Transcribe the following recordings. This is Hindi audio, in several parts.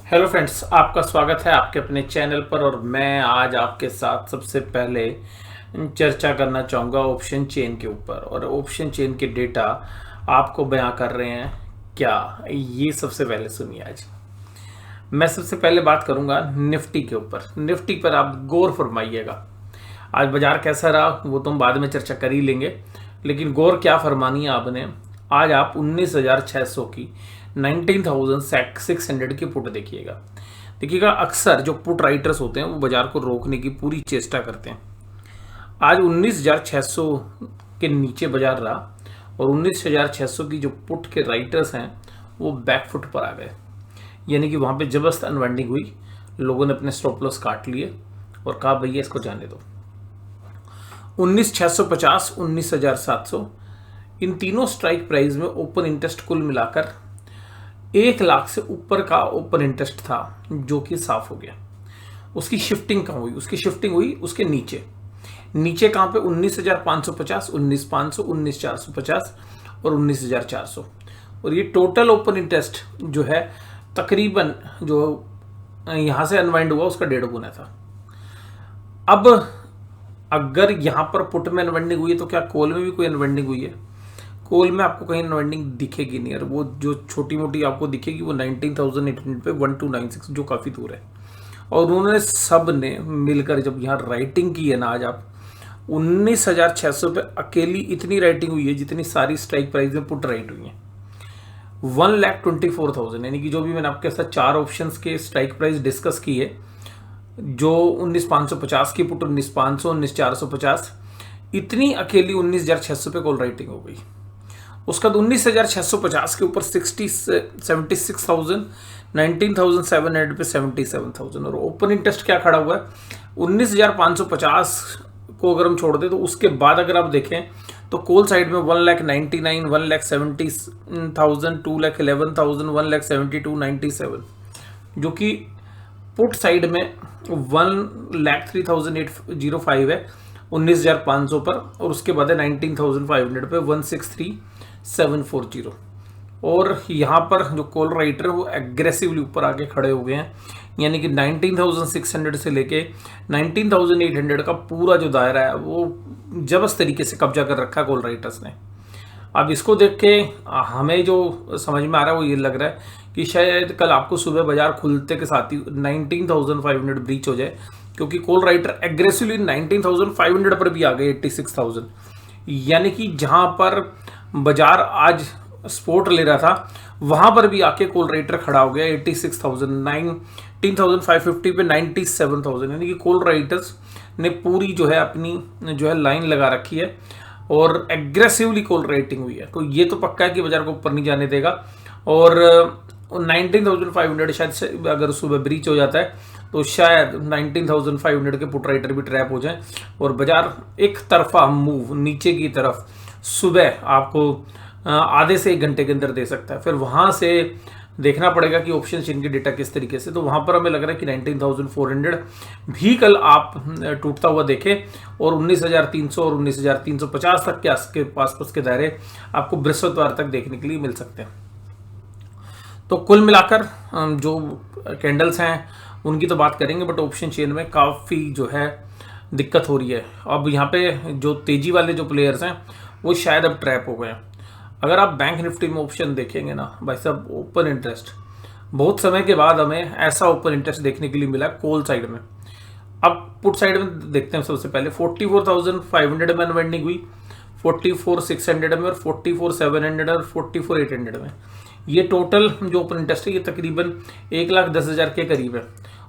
हेलो फ्रेंड्स, आपका स्वागत है आपके अपने चैनल पर। और मैं आज आपके साथ सबसे पहले चर्चा करना चाहूँगा ऑप्शन चेन के ऊपर। और ऑप्शन चेन के डेटा आपको बयां कर रहे हैं क्या, ये सबसे पहले सुनिए। आज मैं सबसे पहले बात करूंगा निफ्टी के ऊपर। निफ्टी पर आप गौर फरमाइएगा। आज बाजार कैसा रहा वो तो हम बाद में चर्चा कर ही लेंगे, लेकिन गौर क्या फरमानी है आपने। आज आप 19,600 की 19,600 की पुट देखिएगा। अक्सर जो पुट राइटर्स होते हैं वो बाजार को रोकने की पूरी चेष्टा करते हैं। आज 19,600 के नीचे बाजार रहा और 19,600 की जो पुट के राइटर्स हैं वो बैकफुट पर आ गए, यानी कि वहां पे जबरदस्त अनवाइंडिंग हुई। लोगों ने अपने स्टॉप लॉस काट लिए और कहा भैया इसको जाने दो। 19,650, 19,700 इन तीनों स्ट्राइक प्राइस में ओपन इंटरेस्ट कुल मिलाकर 1 लाख से ऊपर का ओपन इंटरेस्ट था, जो कि साफ हो गया। उसकी शिफ्टिंग कहाँ हुई? उसकी शिफ्टिंग हुई उसके नीचे कहाँ पे? 19,550, 19,500, 19,450 और 19,400। और ये टोटल ओपन इंटरेस्ट जो है तकरीबन जो यहां से अनवाइंड हुआ उसका 1.5 गुना था। अब अगर यहां पर पुट में अनवाइंडिंग हुई है तो क्या कॉल में भी कोई अनवाइंडिंग हुई है? कॉल में आपको कहीं अनवाइंडिंग दिखेगी नहीं, और वो जो छोटी मोटी आपको दिखेगी वो 19,800 पे 1296 जो काफ़ी दूर है। और उन्होंने सब ने मिलकर जब यहाँ राइटिंग की है ना, आज आप 19,600 पे अकेली इतनी राइटिंग हुई है जितनी सारी स्ट्राइक प्राइस में पुट राइट हुई है। 1,24,000, यानी कि जो भी मैंने आपके साथ 4 ऑप्शंस के स्ट्राइक प्राइस डिस्कस की है, जो 19,550 की पुट, 19,500, 19,450, इतनी अकेली 19,600 पे कॉल राइटिंग हो गई। उसका 19,650 के ऊपर 76,000, 19,700 पे 77,000। और ओपन इंटरेस्ट क्या खड़ा हुआ है? 19,550 को अगर हम छोड़ दें तो उसके बाद अगर आप देखें तो कॉल साइड में 1,99,000, 1,70,000, 2,11,000, 1,72,97, जो कि पुट साइड में 1,03,805 है 19,500 पर। और उसके बाद है 19,500 पे 1,63,740। और यहाँ पर जो कॉल राइटर वो एग्रेसिवली ऊपर आके खड़े हो गए हैं, यानी कि 19,600 से लेके 19,800 का पूरा जो दायरा है वो जबरदस्त तरीके से कब्जा कर रखा है कॉल राइटर्स ने। अब इसको देख के हमें जो समझ में आ रहा है वो ये लग रहा है कि शायद कल आपको सुबह बाजार खुलते के साथ ही 19,500 ब्रीच हो जाए, क्योंकि कॉल राइटर एग्रेसिवली 19,500 पर भी आ गए 86,000। यानी कि जहां पर बाजार आज सपोर्ट ले रहा था वहां पर भी आके कॉल राइटर खड़ा हो गया 86,000, 19,550 पे 97,000। यानी कि कॉल राइटर्स ने पूरी जो है अपनी जो है लाइन लगा रखी है और एग्रेसिवली कॉल राइटिंग हुई है। तो ये तो पक्का है कि बाजार को ऊपर नहीं जाने देगा। और 19,500 शायद से अगर सुबह ब्रीच हो जाता है तो शायद 19,500 के पुट राइटर भी ट्रैप हो जाए और बाजार एक तरफा मूव नीचे की तरफ सुबह आपको आधे से 1 घंटे के अंदर दे सकता है। फिर वहां से देखना पड़ेगा कि ऑप्शन चेन के डेटा किस तरीके से। तो वहां पर हमें लग रहा है कि 19,400 भी कल आप टूटता हुआ देखें और 19,300 और 19,350 तक के आसपास के दायरे आपको बृहस्पतिवार तक देखने के लिए मिल सकते हैं। तो कुल मिलाकर जो कैंडल्स हैं उनकी तो बात करेंगे, बट ऑप्शन चेन में काफ़ी जो है दिक्कत हो रही है। अब यहाँ पे जो तेजी वाले जो प्लेयर्स हैं वो शायद अब ट्रैप हो गए हैं। अगर आप बैंक निफ्टी में ऑप्शन देखेंगे ना भाई साहब, ओपन इंटरेस्ट बहुत समय के बाद हमें ऐसा ओपन इंटरेस्ट देखने के लिए मिला कॉल साइड में। अब पुट साइड में देखते हैं। सबसे पहले 44,500 में अनवाइंडिंग हुई, 44,600 में और 44,700 और 44,800 में। ये टोटल जो ओपन इंटरेस्ट है ये तकरीबन 1,10,000 के करीब है।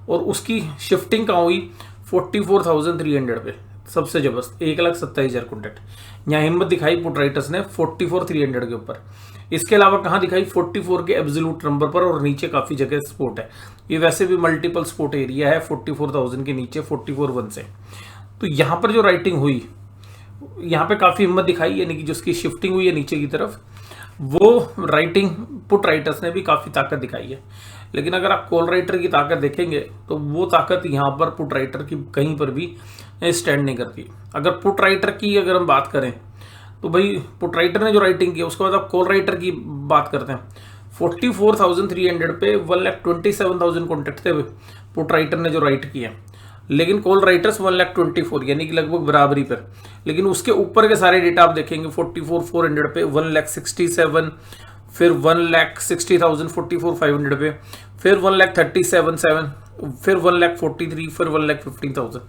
और उसकी शिफ्टिंग कहाँ हुई? 44,300 पे सबसे जबरदस्त 1,27,000 कॉन्ट्रैक्ट। यहाँ हिम्मत दिखाई पुट राइटर्स ने 44,300 के ऊपर। इसके अलावा कहाँ दिखाई? 44 के एब्सोल्यूट नंबर पर, और नीचे काफ़ी जगह सपोर्ट है। ये वैसे भी मल्टीपल सपोर्ट एरिया है 44,000 के नीचे 44,1 से। तो यहाँ पर जो राइटिंग हुई यहाँ पे काफ़ी हिम्मत दिखाई, यानी कि जिसकी शिफ्टिंग हुई है नीचे की तरफ, वो राइटिंग पुट राइटर्स ने भी काफ़ी ताकत दिखाई है। लेकिन अगर आप कॉल राइटर की ताकत देखेंगे तो वो ताकत यहाँ पर पुट राइटर की कहीं पर भी स्टैंड नहीं करती। अगर पुट राइटर की अगर हम बात करें तो भाई पुट राइटर ने जो राइटिंग की उसके बाद आप कॉल राइटर की बात करते हैं। 44,300 पे 1,27,000 कॉन्ट्रैक्ट थे पुट राइटर ने जो राइट किए, लेकिन कॉल राइटर्स 1,24,00,000 यानी कि लगभग बराबरी पर। लेकिन उसके ऊपर के सारे डेटा आप देखेंगे 44,400 पे 1,67,000, फिर 1,60,000 44,500 पे, फिर 1,37,700, फिर 1,43,000, फिर 1,15,000।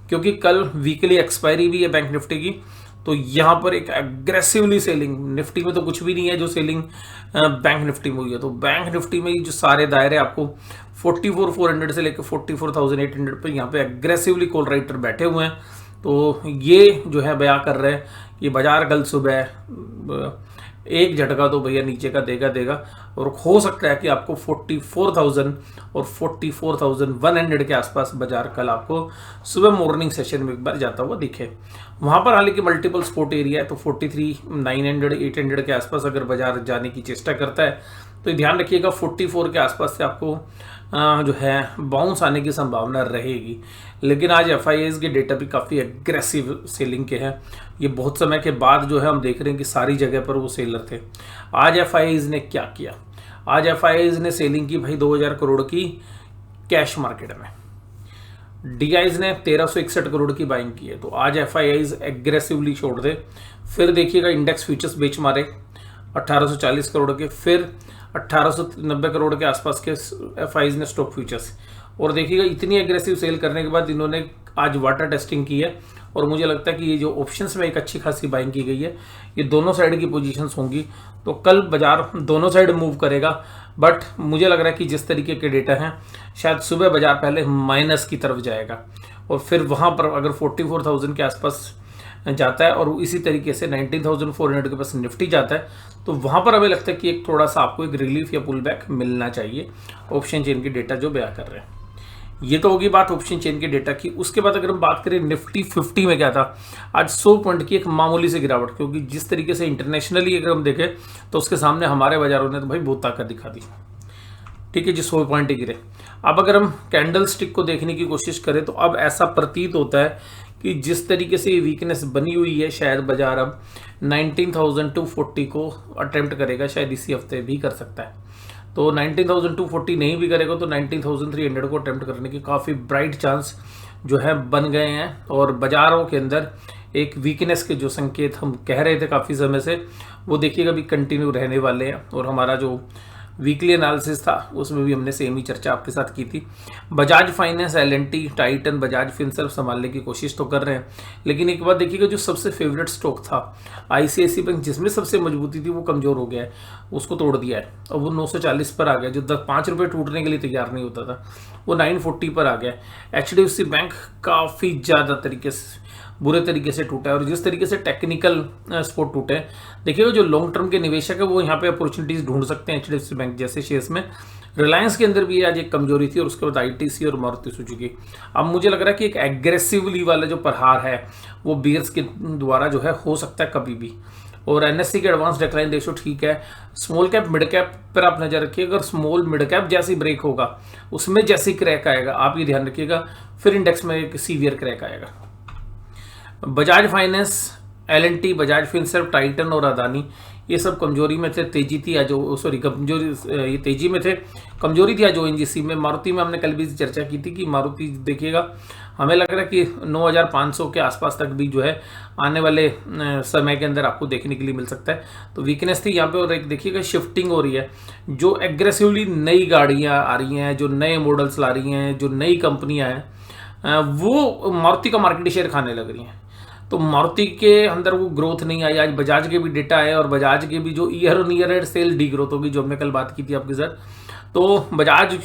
क्योंकि कल वीकली एक्सपायरी भी है बैंक निफ्टी की, तो यहाँ पर एक एग्रेसिवली सेलिंग, निफ्टी में तो कुछ भी नहीं है जो सेलिंग बैंक निफ्टी में हुई है। तो बैंक निफ्टी में जो सारे दायरे आपको 44,400 से लेकर 44,800 पे यहाँ पे एग्रेसिवली कॉल राइटर बैठे हुए हैं। तो ये जो है बयां कर रहे हैं कि बाजार कल सुबह एक झटका तो भैया नीचे का देगा, और हो सकता है कि आपको 44,000 और 44,100 के आसपास बाजार कल आपको सुबह मॉर्निंग सेशन में एक बार जाता हुआ दिखे। वहां पर हालांकि मल्टीपल सपोर्ट एरिया है, तो 43,900 800 के आसपास अगर बाजार जाने की चेष्टा करता है तो ध्यान रखिएगा 44 के आसपास से आपको जो है बाउंस आने की संभावना रहेगी। लेकिन आज एफआईआईज के डेटा भी काफ़ी एग्रेसिव सेलिंग के हैं। ये बहुत समय के बाद जो है हम देख रहे हैं कि सारी जगह पर वो सेलर थे। आज एफआईआईज ने क्या किया? आज एफआईआईज ने सेलिंग की भाई 2,000 करोड़ की कैश मार्केट में, डीआईज ने 1,361 करोड़ की बाइंग की है। तो आज एफआईआईज एग्रेसिवली छोड़ दे। फिर देखिएगा इंडेक्स फ्यूचर्स बेच मारे 1,840 करोड़ के, फिर 1,890 करोड़ के आसपास के एफआईआईज ने स्टॉक फ्यूचर्स। और देखिएगा इतनी एग्रेसिव सेल करने के बाद इन्होंने आज वाटर टेस्टिंग की है, और मुझे लगता है कि ये जो ऑप्शंस में एक अच्छी खासी बाइंग की गई है, ये दोनों साइड की पोजीशंस होंगी। तो कल बाजार दोनों साइड मूव करेगा, बट मुझे लग रहा है कि जिस तरीके के डेटा हैं शायद सुबह बाजार पहले माइनस की तरफ जाएगा, और फिर वहाँ पर अगर 44,000 के आसपास जाता है और इसी तरीके से 19,400 के पास निफ्टी जाता है, तो वहाँ पर हमें लगता है कि एक थोड़ा सा आपको एक रिलीफ या पुल बैक मिलना चाहिए ऑप्शन चेन के डेटा जो बयां कर रहे हैं। ये तो होगी बात ऑप्शन चेन के डेटा की। उसके बाद अगर हम बात करें निफ्टी 50 में क्या था, आज 100 पॉइंट की एक मामूली से गिरावट, क्योंकि जिस तरीके से इंटरनेशनली अगर हम देखें तो उसके सामने हमारे बाजारों ने तो भाई बहुत ताकत दिखा दी। ठीक है जी, 100 पॉइंट ही गिरे। अब अगर हम कैंडल स्टिक को देखने की कोशिश करें तो अब ऐसा प्रतीत होता है कि जिस तरीके से ये वीकनेस बनी हुई है, शायद बाजार अब 19,240 को अटेम्प्ट करेगा, शायद इसी हफ्ते भी कर सकता है। तो 19,240 नहीं भी करेगा तो 19,300 को अटेम्प्ट करने की काफ़ी ब्राइट चांस जो है बन गए हैं। और बाजारों के अंदर एक वीकनेस के जो संकेत हम कह रहे थे काफ़ी समय से, वो देखिएगा भी कंटिन्यू रहने वाले हैं। और हमारा जो वीकली एनालिसिस था उसमें भी हमने सेम ही चर्चा आपके साथ की थी। Bajaj finance, L&T, Titan, Bajaj Finserv संभालने की कोशिश तो कर रहे हैं, लेकिन एक बात देखिएगा जो सबसे फेवरेट स्टॉक था आईसीआईसी बैंक, जिसमें सबसे मजबूती थी, वो कमज़ोर हो गया है, उसको तोड़ दिया है और वो 940 पर आ गया। जो 5 रुपये टूटने के लिए तैयार नहीं होता था वो 940 पर आ गया। एचडीएफसी बैंक काफ़ी ज़्यादा तरीके से बुरे तरीके से टूटा है, और जिस तरीके से टेक्निकल स्पोर्ट टूटे हैं, देखिएगा जो लॉन्ग टर्म के निवेशक है वो यहाँ पे अपॉर्चुनिटीज ढूंढ सकते हैं एचडीएफसी बैंक जैसे शेयर्स में। रिलायंस के अंदर भी आज एक कमजोरी थी, और उसके बाद आईटीसी और मारुति सुजुकी। अब मुझे लग रहा है कि एक एग्रेसिवली वाला जो प्रहार है वो बियर्स के द्वारा जो है हो सकता है कभी भी। और एनएससी के एडवांस डिक्लाइन रेशो ठीक है। स्मॉल कैप मिड कैप पर आप नजर रखिए, अगर स्मॉल मिड कैप जैसी ब्रेक होगा, उसमें जैसी क्रैक आएगा, आप ये ध्यान रखिएगा, फिर इंडेक्स में एक सीवियर क्रैक आएगा। Bajaj finance, L&T, Bajaj Finserv, Titan और अदानी ये सब कमजोरी में थे। तेजी थी आज, सॉरी कमजोरी, ये तेजी में थे, कमजोरी थी आज ओएनजीसी में। मारुति में हमने कल भी चर्चा की थी कि मारुति देखिएगा, हमें लग रहा है कि 9,500 के आसपास तक भी जो है आने वाले समय के अंदर आपको देखने के लिए मिल सकता है। तो वीकनेस थी यहाँ पे। और एक देखिएगा शिफ्टिंग हो रही है, जो एग्रेसिवली नई गाड़ियाँ आ रही हैं, जो नए मॉडल्स ला रही हैं, जो नई कंपनियाँ हैं, वो मारुति का मार्केट शेयर खाने लग रही हैं। तो मारुति के अंदर वो ग्रोथ नहीं आई। आज बजाज के भी डेटा है, और बजाज के भी जो year on year cell D growth होगी, जो हमने कल बात की थी आपके साथ। तो बजाज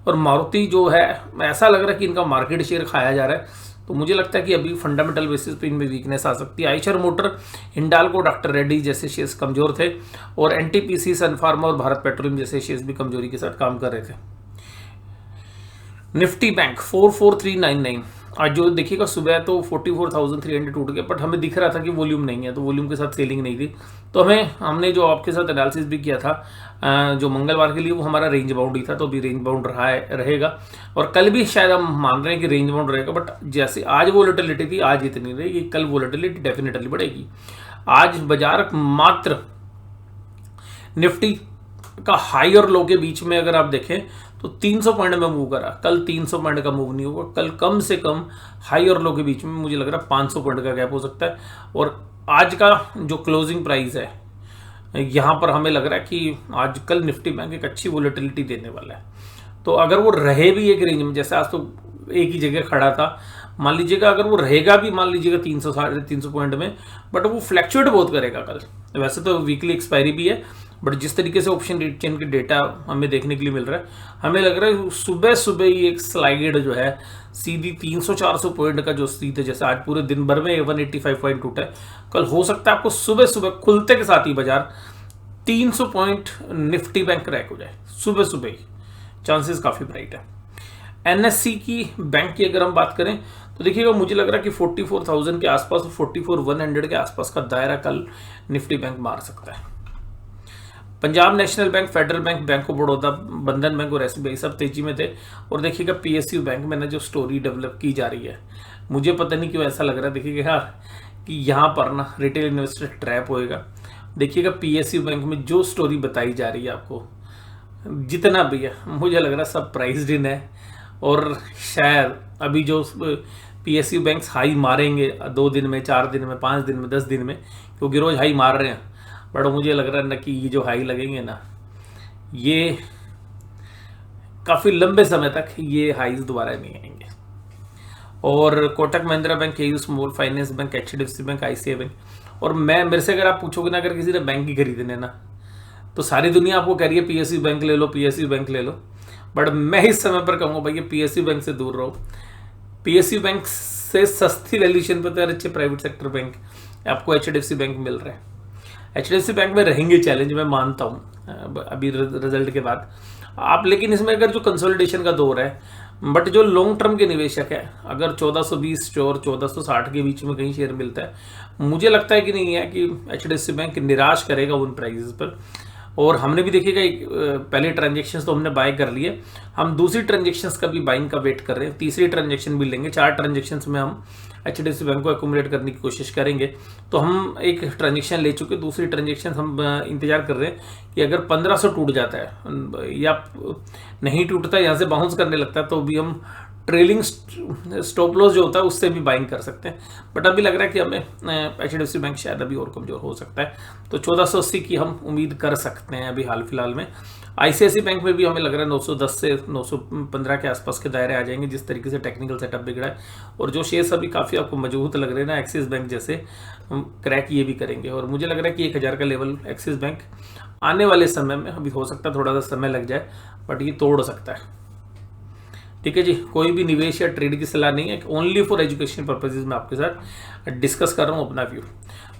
और मारुति जो है, ऐसा लग रहा है कि इनका मार्केट शेयर खाया जा रहा है। तो मुझे लगता है कि अभी फंडामेंटल बेसिस पे इनमें वीकनेस आ सकती है। आइशर मोटर, हिंडाल्को, डॉक्टर रेड्डी जैसे शेयर्स कमजोर थे, और एनटीपीसी, सन फार्मा और भारत पेट्रोलियम जैसे शेयर्स भी कमजोरी के साथ काम कर रहे थे। निफ्टी बैंक 44,399, आज जो देखिएगा सुबह तो 44,300 टूट गया, बट हमें दिख रहा था कि वॉल्यूम नहीं है, तो वॉल्यूम के साथ सेलिंग नहीं थी। तो हमने जो आपके साथ एनालिसिस भी किया था जो मंगलवार के लिए, वो हमारा रेंज बाउंड ही था, तो अभी रेंज बाउंड रहेगा। और कल भी शायद हम मान रहे हैं कि रेंज बाउंड रहेगा, बट जैसे आज वोलेटिलिटी थी, आज इतनी रहेगी, कल वोलेटिलिटी डेफिनेटली बढ़ेगी। आज बाजार मात्र निफ्टी का हाई और लो के बीच में अगर आप देखें तो 300 पॉइंट में मूव करा, कल 300 पॉइंट का मूव नहीं होगा, कल कम से कम हाई और लो के बीच में मुझे लग रहा है 500 पॉइंट का गैप हो सकता है। और आज का जो क्लोजिंग प्राइस है यहाँ पर हमें लग रहा है कि आजकल निफ्टी बैंक एक अच्छी वोलेटिलिटी देने वाला है। तो अगर वो रहे भी एक रेंज में, जैसे आज तो एक ही जगह खड़ा था, मान लीजिएगा अगर वो रहेगा भी मान लीजिएगा 300 350 पॉइंट में, बट वो फ्लैक्चुएट बहुत करेगा कल। वैसे तो वीकली एक्सपायरी भी है, बट जिस तरीके से ऑप्शन चेन के डेटा हमें देखने के लिए मिल रहा है, हमें लग रहा है सुबह सुबह ही एक स्लाइड जो है सीधी 300-400 पॉइंट का जो सीधे, जैसे आज पूरे दिन भर में 185 पॉइंट टूटा है, कल हो सकता है आपको सुबह सुबह खुलते के साथ ही बाजार 300 पॉइंट निफ्टी बैंक क्रैक हो जाए, सुबह सुबह ही चांसेस काफ़ी ब्राइट है। एनएससी की बैंक की अगर हम बात करें तो देखिएगा मुझे लग रहा है कि 44,000 के आसपास, 44,100 के आसपास का दायरा कल निफ्टी बैंक मार सकता है। Punjab national bank, federal bank, bank of Baroda, बंधन बैंक और एसबीआई सब तेजी में थे। और देखिएगा पीएसयू बैंक में ना जो स्टोरी डेवलप की जा रही है, मुझे पता नहीं क्यों ऐसा लग रहा है, देखिएगा कि यहाँ पर ना रिटेल इन्वेस्टर ट्रैप होएगा। देखिएगा पीएसयू बैंक में जो स्टोरी बताई जा रही है आपको, जितना भी है मुझे लग रहा है सब प्राइस्ड इन है। और शायद अभी जो पीएसयू बैंक्स हाई मारेंगे 2 दिन में, 4 दिन में, 5 दिन में, 10 दिन में, क्योंकि रोज हाई मार रहे हैं, बट मुझे लग रहा है ना कि ये जो हाई लगेंगे ना, ये काफ़ी लंबे समय तक ये हाईज दोबारा नहीं आएंगे। और Kotak Mahindra bank, KU small finance bank, HDFC bank, ICI bank, और मेरे से अगर आप पूछोगे ना, अगर किसी ने बैंक ही खरीदने ना, तो सारी दुनिया आपको कह रही है पीएसयू बैंक ले लो, पीएसयू बैंक ले लो, बट मैं इस समय पर कहूँगा भैया पीएसयू बैंक से दूर रहो। पीएसयू बैंक से सस्ती वैल्यूएशन पर तो अच्छे प्राइवेट सेक्टर बैंक आपको एचडीएफसी बैंक मिल रहे हैं। एचडीएफसी बैंक में रहेंगे चैलेंज, मैं मानता हूँ अभी रिजल्ट के बाद आप, लेकिन इसमें अगर जो कंसोलिडेशन का दौर है, बट जो लॉन्ग टर्म के निवेशक है, अगर 1420 और 1460 के बीच में कहीं शेयर मिलता है, मुझे लगता है कि नहीं है कि एचडीएफसी बैंक निराश करेगा उन प्राइसेस पर। और हमने भी देखिएगा पहले ट्रांजेक्शन्स तो हमने बाय कर लिए, हम दूसरी ट्रांजेक्शन्स का भी बाइंग का वेट कर रहे हैं, तीसरी ट्रांजेक्शन भी लेंगे। 4 ट्रांजेक्शन्स में हम एचडीएफसी बैंक को एक्यूमुलेट करने की कोशिश करेंगे। तो हम एक ट्रांजेक्शन ले चुके, दूसरी ट्रांजेक्शन हम इंतजार कर रहे हैं कि अगर 1500 टूट जाता है या नहीं टूटता, यहाँ से बाउंस करने लगता है, तो भी हम ट्रेलिंग स्टॉप लॉस जो होता है उससे भी बाइंग कर सकते हैं। बट अभी लग रहा है कि हमें एचडीएफसी बैंक शायद अभी और कमजोर हो सकता है, तो 1480 की हम उम्मीद कर सकते हैं अभी हाल फिलहाल में। आईसीआईसीआई बैंक में भी हमें लग रहा है 910 से 915 के आसपास के दायरे आ जाएंगे, जिस तरीके से टेक्निकल सेटअप बिगड़ा है। और जो शेयर्स अभी काफ़ी आपको मजबूत लग रहे हैं ना, एक्सिस बैंक जैसे, क्रैक ये भी करेंगे। और मुझे लग रहा है कि 1000 का लेवल एक्सिस बैंक आने वाले समय में, अभी हो सकता है थोड़ा सा समय लग जाए, बट ये तोड़ सकता है। ठीक है जी, कोई भी निवेश या ट्रेड की सलाह नहीं है, ओनली फॉर एजुकेशन पर्पसेज में आपके साथ डिस्कस कर रहा हूँ अपना व्यू।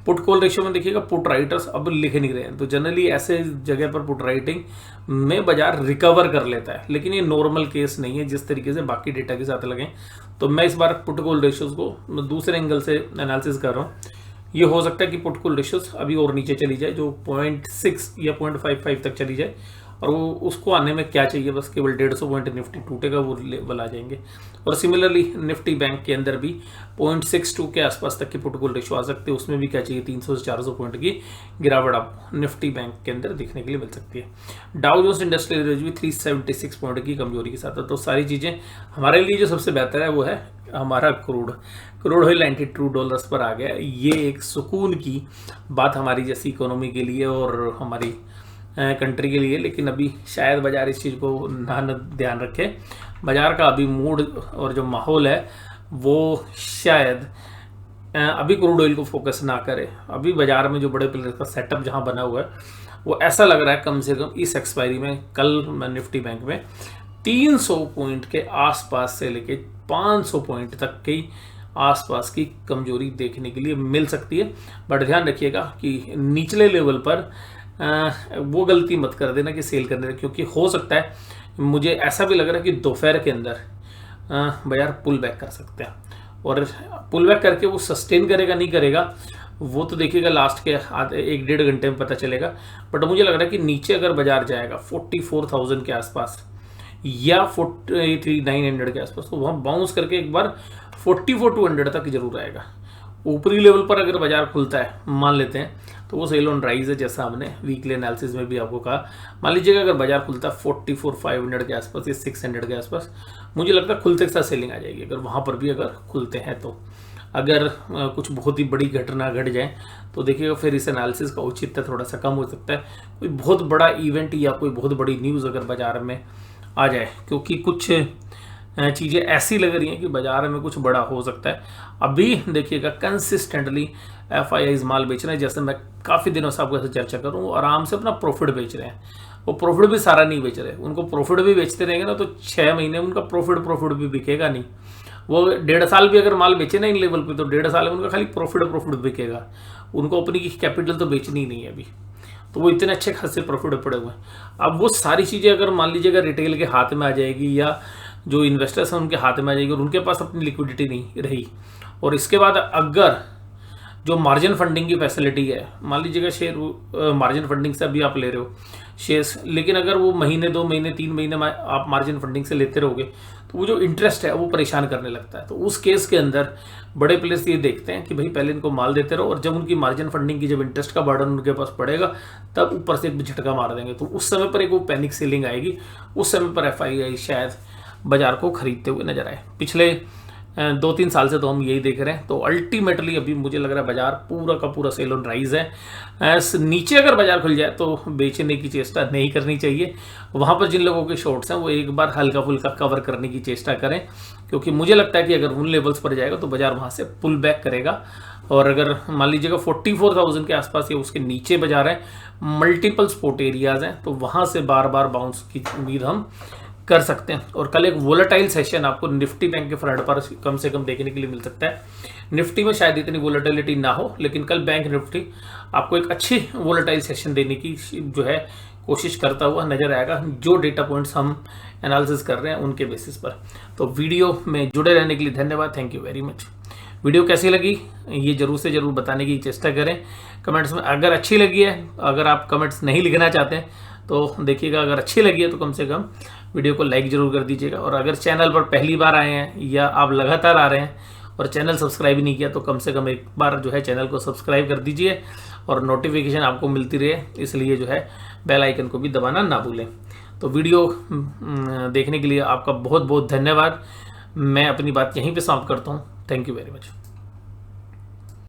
पुट कॉल रेशियो में देखिएगा पुट राइटर्स अब लिखे नहीं रहे हैं, तो जनरली ऐसे जगह पर पुट राइटिंग में बाजार रिकवर कर लेता है, लेकिन ये नॉर्मल केस नहीं है जिस तरीके से बाकी डेटा के साथ लगें। तो मैं इस बार पुट कॉल रेशियोज को दूसरे एंगल से एनालिसिस कर रहा हूँ। ये हो सकता है कि पुट कॉल रेशियोज अभी और नीचे चली जाए, जो 0.6 या 0.55 तक चली जाए, और वो उसको आने में क्या चाहिए, बस केवल 150 पॉइंट निफ्टी टूटेगा, वो लेवल आ जाएंगे। और सिमिलरली निफ्टी बैंक के अंदर भी 0.62 के आसपास तक की पुट कॉल रेशियो आ सकते हैं, उसमें भी क्या चाहिए, 300 से 400 पॉइंट की गिरावट आपको निफ्टी बैंक के अंदर देखने के लिए मिल सकती है। डाउ जोन्स इंडस्ट्रियल एवरेज भी 376 पॉइंट की कमजोरी के साथ है। तो सारी चीज़ें हमारे लिए जो सबसे बेहतर है वो है हमारा क्रूड ऑयल $92 पर आ गया। ये एक सुकून की बात हमारी जैसी इकोनॉमी के लिए और हमारी कंट्री के लिए, लेकिन अभी शायद बाजार इस चीज़ को ना ध्यान रखे। बाजार का अभी मूड और जो माहौल है वो शायद अभी क्रूड ऑयल को फोकस ना करे। अभी बाजार में जो बड़े प्लेयर का सेटअप जहां बना हुआ है, वो ऐसा लग रहा है कम से कम इस एक्सपायरी में, कल निफ्टी बैंक में 300 पॉइंट के आसपास से लेके 500 पॉइंट तक की आसपास की कमजोरी देखने के लिए मिल सकती है। बट ध्यान रखिएगा कि निचले लेवल पर वो गलती मत कर देना कि सेल करने, क्योंकि हो सकता है, मुझे ऐसा भी लग रहा है कि दोपहर के अंदर बाजार पुल बैक कर सकते हैं। और पुल बैक करके वो सस्टेन करेगा नहीं करेगा वो तो देखिएगा लास्ट के आधे 1-1.5 घंटे में पता चलेगा। बट मुझे लग रहा है कि नीचे अगर बाजार जाएगा 44,000 के आसपास या 43,900 के आसपास, तो वहाँ बाउंस करके एक बार 44,200 तक जरूर आएगा। ऊपरी लेवल पर अगर बाजार खुलता है, मान लेते हैं, तो वो सेल ऑन राइज है, जैसा हमने वीकली एनालिसिस में भी आपको कहा। मान लीजिएगा अगर बाजार खुलता है 44,500 के आसपास या 600 के आसपास, मुझे लगता है खुलते के साथ सेलिंग आ जाएगी, अगर वहाँ पर भी अगर खुलते हैं तो। अगर कुछ बहुत ही बड़ी घटना घट जाए तो देखिएगा फिर इस एनालिसिस का औचित्य थोड़ा सा कम हो सकता है। कोई बहुत बड़ा इवेंट या कोई बहुत बड़ी न्यूज़ अगर बाजार में आ जाए, क्योंकि कुछ चीज़ें ऐसी लग रही हैं कि बाजार में कुछ बड़ा हो सकता है। अभी देखिएगा कंसिस्टेंटली FIIs माल बेच रहे हैं, जैसे मैं काफ़ी दिनों से आपको ऐसे चर्चा करूँ, वो आराम से अपना प्रॉफिट बेच रहे हैं। वो प्रॉफिट भी सारा नहीं बेच रहे, उनको प्रॉफिट भी बेचते रहेंगे ना तो 6 महीने में उनका प्रॉफिट भी बिकेगा नहीं। वो 1.5 साल भी अगर माल बेचे ना इन लेवल पे, तो 1.5 साल में उनका खाली प्रॉफिट बिकेगा, उनको अपनी कैपिटल तो बेचनी नहीं है अभी, तो वो इतने अच्छे खासे प्रॉफिट पड़े हुए हैं। अब वो सारी चीज़ें अगर मान लीजिएगा रिटेल के हाथ में आ जाएगी या जो इन्वेस्टर्स हैं उनके हाथ में आ जाएगी और उनके पास अपनी लिक्विडिटी नहीं रही, और इसके बाद अगर जो मार्जिन फंडिंग की फैसिलिटी है, मान लीजिएगा शेयर मार्जिन फंडिंग से अभी आप ले रहे हो शेयर्स, लेकिन अगर वो महीने 2 महीने 3 महीने में आप मार्जिन फंडिंग से लेते रहोगे तो वो जो इंटरेस्ट है वो परेशान करने लगता है। तो उस केस के अंदर बड़े प्लेयर्स ये देखते हैं कि भाई पहले इनको माल देते रहो, और जब उनकी मार्जिन फंडिंग की जब इंटरेस्ट का बर्डन उनके पास पड़ेगा तब ऊपर से एक झटका मार देंगे, तो उस समय पर एक वो पैनिक सेलिंग आएगी। उस समय पर FII शायद बाजार को खरीदते हुए नजर आए। पिछले 2-3 साल से तो हम यही देख रहे हैं। तो अल्टीमेटली अभी मुझे लग रहा है बाजार पूरा का पूरा सेल ऑन राइज है। नीचे अगर बाजार खुल जाए तो बेचने की चेष्टा नहीं करनी चाहिए। वहाँ पर जिन लोगों के शॉर्ट्स हैं वो एक बार हल्का फुल्का कवर करने की चेष्टा करें, क्योंकि मुझे लगता है कि अगर उन लेवल्स पर जाएगा तो बाजार वहाँ से पुल बैक करेगा। और अगर मान लीजिएगा 44,000 के आसपास या उसके नीचे बाजार है, मल्टीपल स्पॉट एरियाज हैं, तो वहाँ से बार बार बाउंस की उम्मीद हम कर सकते हैं। और कल एक वोलेटाइल सेशन आपको निफ्टी बैंक के फ्रंट पर कम से कम देखने के लिए मिल सकता है। निफ्टी में शायद इतनी वोलेटिलिटी ना हो, लेकिन कल बैंक निफ्टी आपको एक अच्छी वोलेटाइल सेशन देने की जो है कोशिश करता हुआ नजर आएगा, जो डेटा पॉइंट्स हम एनालिसिस कर रहे हैं उनके बेसिस पर। तो वीडियो में जुड़े रहने के लिए धन्यवाद, thank you very much. Video कैसी लगी ये जरूर से जरूर बताने की चेष्टा करें कमेंट्स में। अगर अच्छी लगी है, अगर आप कमेंट्स नहीं लिखना चाहते हैं तो देखिएगा, अगर अच्छी लगी है तो कम से कम वीडियो को लाइक जरूर कर दीजिएगा। और अगर चैनल पर पहली बार आए हैं या आप लगातार आ रहे हैं और चैनल सब्सक्राइब नहीं किया तो कम से कम एक बार जो है चैनल को सब्सक्राइब कर दीजिए और नोटिफिकेशन आपको मिलती रहे, इसलिए जो है बेल आइकन को भी दबाना ना भूलें। तो वीडियो देखने के लिए आपका बहुत बहुत धन्यवाद। मैं अपनी बात यहीं पे समाप्त करता हूँ। Thank you very much.